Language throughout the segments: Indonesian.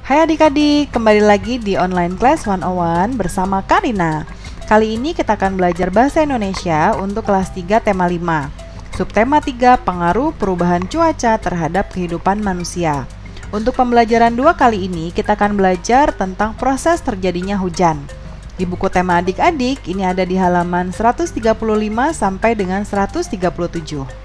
Hai adik-adik, kembali lagi di Online Class 101 bersama Karina. Kali ini kita akan belajar Bahasa Indonesia untuk kelas 3 tema 5. Subtema 3, pengaruh perubahan cuaca terhadap kehidupan manusia. Untuk pembelajaran 2 kali ini, kita akan belajar tentang proses terjadinya hujan. Di buku tema adik-adik, ini ada di halaman 135 sampai dengan 137.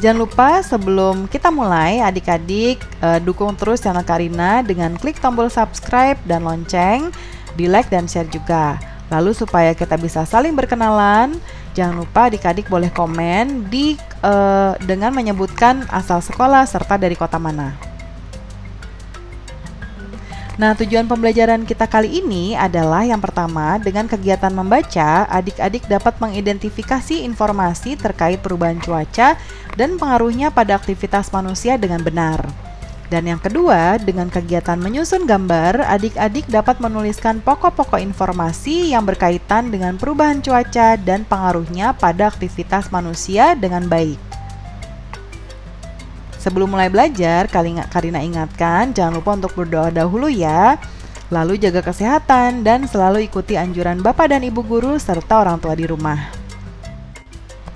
Jangan lupa sebelum kita mulai, adik-adik dukung terus channel Karina dengan klik tombol subscribe dan lonceng, di like dan share juga. Lalu supaya kita bisa saling berkenalan, jangan lupa adik-adik boleh komen dengan menyebutkan asal sekolah serta dari kota mana. Nah, tujuan pembelajaran kita kali ini adalah yang pertama, dengan kegiatan membaca, adik-adik dapat mengidentifikasi informasi terkait perubahan cuaca dan pengaruhnya pada aktivitas manusia dengan benar. Dan yang kedua, dengan kegiatan menyusun gambar, adik-adik dapat menuliskan pokok-pokok informasi yang berkaitan dengan perubahan cuaca dan pengaruhnya pada aktivitas manusia dengan baik. Sebelum mulai belajar, Karina ingatkan jangan lupa untuk berdoa dahulu ya. Lalu jaga kesehatan dan selalu ikuti anjuran Bapak dan Ibu guru serta orang tua di rumah.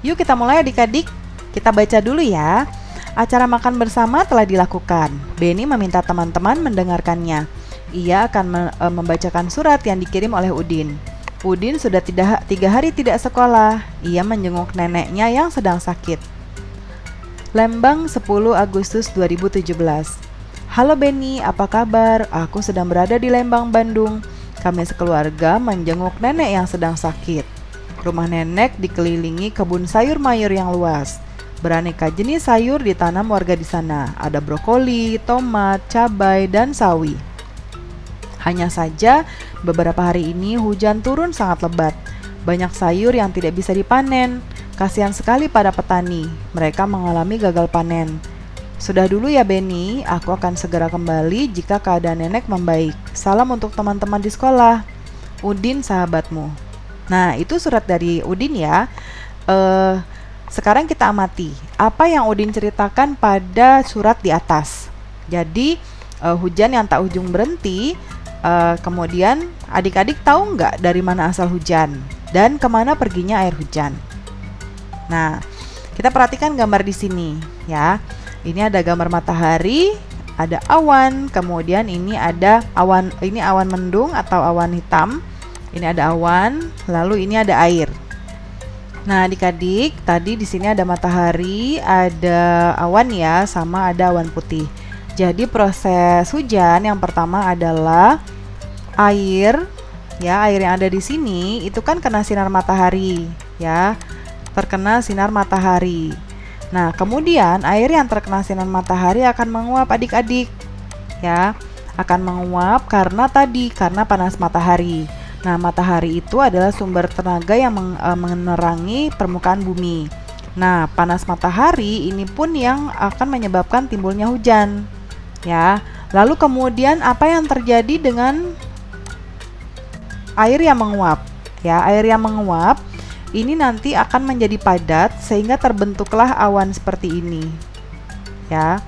Yuk kita mulai adik-adik. Kita baca dulu ya. Acara makan bersama telah dilakukan. Benny meminta teman-teman mendengarkannya. Ia akan membacakan surat yang dikirim oleh Udin. Udin sudah 3 hari tidak sekolah. Ia menjenguk neneknya yang sedang sakit. Lembang 10 Agustus 2017. Halo Benny, apa kabar? Aku sedang berada di Lembang, Bandung. Kami sekeluarga menjenguk nenek yang sedang sakit. Rumah nenek dikelilingi kebun sayur mayur yang luas. Beraneka jenis sayur ditanam warga di sana. Ada brokoli, tomat, cabai, dan sawi. Hanya saja, beberapa hari ini hujan turun sangat lebat. Banyak sayur yang tidak bisa dipanen. Kasihan sekali pada petani, mereka mengalami gagal panen. Sudah dulu ya Benny, aku akan segera kembali jika keadaan nenek membaik. Salam untuk teman-teman di sekolah. Udin sahabatmu. Nah, itu surat dari Udin ya. Sekarang kita amati apa yang Udin ceritakan pada surat di atas. Jadi hujan yang tak ujung berhenti. Kemudian adik-adik tahu nggak dari mana asal hujan dan kemana perginya air hujan? Nah, kita perhatikan gambar di sini ya. Ini ada gambar matahari, ada awan, kemudian ini ada awan, ini awan mendung atau awan hitam. Ini ada awan, lalu ini ada air. Nah, adik-adik, tadi di sini ada matahari, ada awan ya, sama ada awan putih. Jadi proses hujan yang pertama adalah air, ya, air yang ada di sini itu kan kena sinar matahari, ya. Terkena sinar matahari. Nah, kemudian air yang terkena sinar matahari akan menguap adik-adik. Ya, akan menguap karena panas matahari. Nah, matahari itu adalah sumber tenaga yang menerangi permukaan bumi. Nah, panas matahari ini pun yang akan menyebabkan timbulnya hujan. Ya. Lalu kemudian apa yang terjadi dengan air yang menguap? Ya, air yang menguap ini nanti akan menjadi padat sehingga terbentuklah awan seperti ini. Ya.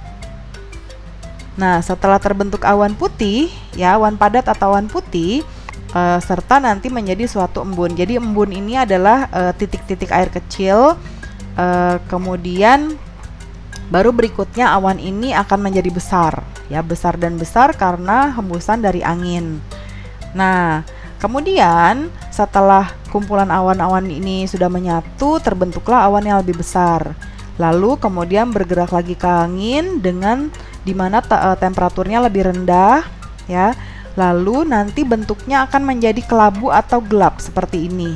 Nah, setelah terbentuk awan putih, ya, awan padat atau awan putih, serta nanti menjadi suatu embun. Jadi embun ini adalah titik-titik air kecil. Kemudian baru berikutnya awan ini akan menjadi besar, ya, besar dan besar karena hembusan dari angin. Nah, kemudian setelah kumpulan awan-awan ini sudah menyatu, terbentuklah awan yang lebih besar. Lalu kemudian bergerak lagi ke angin dengan dimana temperaturnya lebih rendah, ya. Lalu nanti bentuknya akan menjadi kelabu atau gelap seperti ini.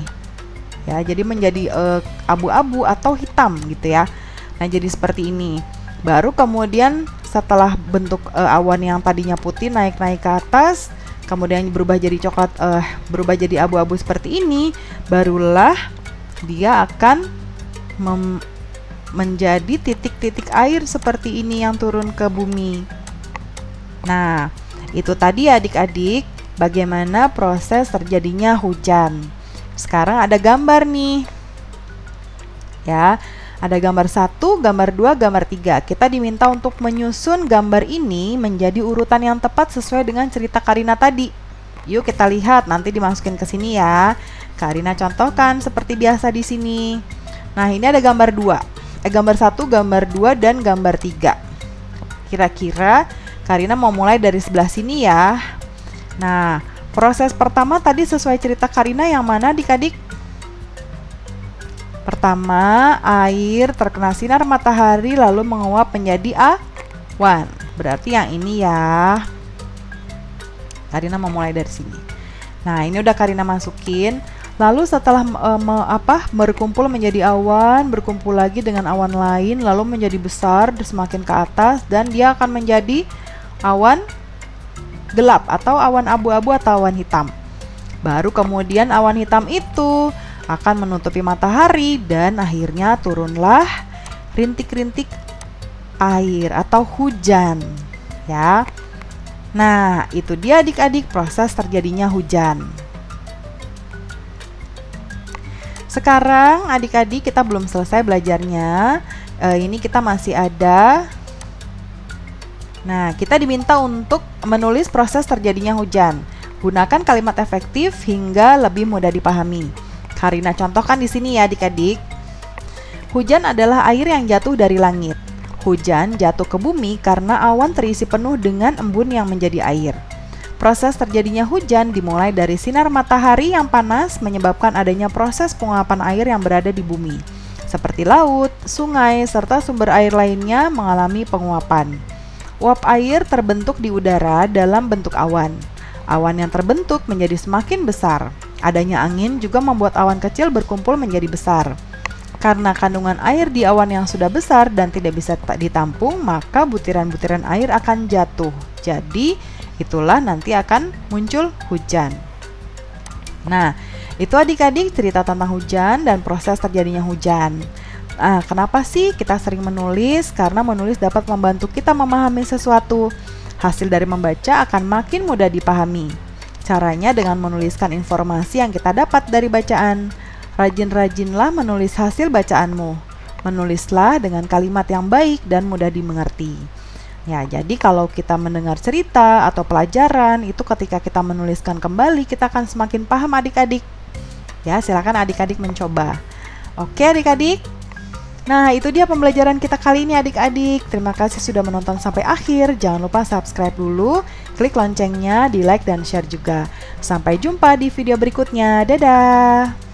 Ya, jadi menjadi abu-abu atau hitam gitu ya. Nah, jadi seperti ini. Baru kemudian setelah bentuk awan yang tadinya putih naik-naik ke atas, kemudian berubah jadi coklat, berubah jadi abu-abu seperti ini, barulah dia akan menjadi titik-titik air seperti ini yang turun ke bumi. Nah, itu tadi adik-adik bagaimana proses terjadinya hujan. Sekarang ada gambar nih. Ya, Ada gambar 1, gambar 2, gambar 3. Kita diminta untuk menyusun gambar ini menjadi urutan yang tepat sesuai dengan cerita Karina tadi. Yuk kita lihat, nanti dimasukin ke sini ya. Karina contohkan seperti biasa di sini. Nah, ini ada gambar 2. Gambar 1, gambar 2, dan gambar 3. Kira-kira Karina mau mulai dari sebelah sini ya. Nah, proses pertama tadi sesuai cerita Karina yang mana adik-adik? Pertama, air terkena sinar matahari lalu menguap menjadi awan. Berarti yang ini ya. Karina memulai dari sini. Nah, ini udah Karina masukin. Lalu setelah berkumpul menjadi awan, berkumpul lagi dengan awan lain, lalu menjadi besar semakin ke atas, dan dia akan menjadi awan gelap atau awan abu-abu atau awan hitam. Baru kemudian awan hitam itu akan menutupi matahari dan akhirnya turunlah rintik-rintik air atau hujan ya. Nah, itu dia adik-adik proses terjadinya hujan. Sekarang adik-adik kita belum selesai belajarnya. Ini kita masih ada. Nah, kita diminta untuk menulis proses terjadinya hujan. Gunakan kalimat efektif hingga lebih mudah dipahami. Karina contohkan di sini ya adik-adik. Hujan adalah air yang jatuh dari langit. Hujan jatuh ke bumi karena awan terisi penuh dengan embun yang menjadi air. Proses terjadinya hujan dimulai dari sinar matahari yang panas menyebabkan adanya proses penguapan air yang berada di bumi. Seperti laut, sungai, serta sumber air lainnya mengalami penguapan. Uap air terbentuk di udara dalam bentuk awan. Awan yang terbentuk menjadi semakin besar. Adanya angin juga membuat awan kecil berkumpul menjadi besar. Karena kandungan air di awan yang sudah besar dan tidak bisa ditampung, maka butiran-butiran air akan jatuh. Jadi, itulah nanti akan muncul hujan. Nah, itu adik-adik cerita tentang hujan dan proses terjadinya hujan. Nah, kenapa sih kita sering menulis? Karena menulis dapat membantu kita memahami sesuatu. Hasil dari membaca akan makin mudah dipahami. Caranya dengan menuliskan informasi yang kita dapat dari bacaan. Rajin-rajinlah menulis hasil bacaanmu. Menulislah dengan kalimat yang baik dan mudah dimengerti. Ya, jadi kalau kita mendengar cerita atau pelajaran, itu ketika kita menuliskan kembali, kita akan semakin paham adik-adik. Ya, silakan adik-adik mencoba. Oke adik-adik. Nah, itu dia pembelajaran kita kali ini adik-adik. Terima kasih sudah menonton sampai akhir. Jangan lupa subscribe dulu, klik loncengnya, di like dan share juga. Sampai jumpa di video berikutnya. Dadah!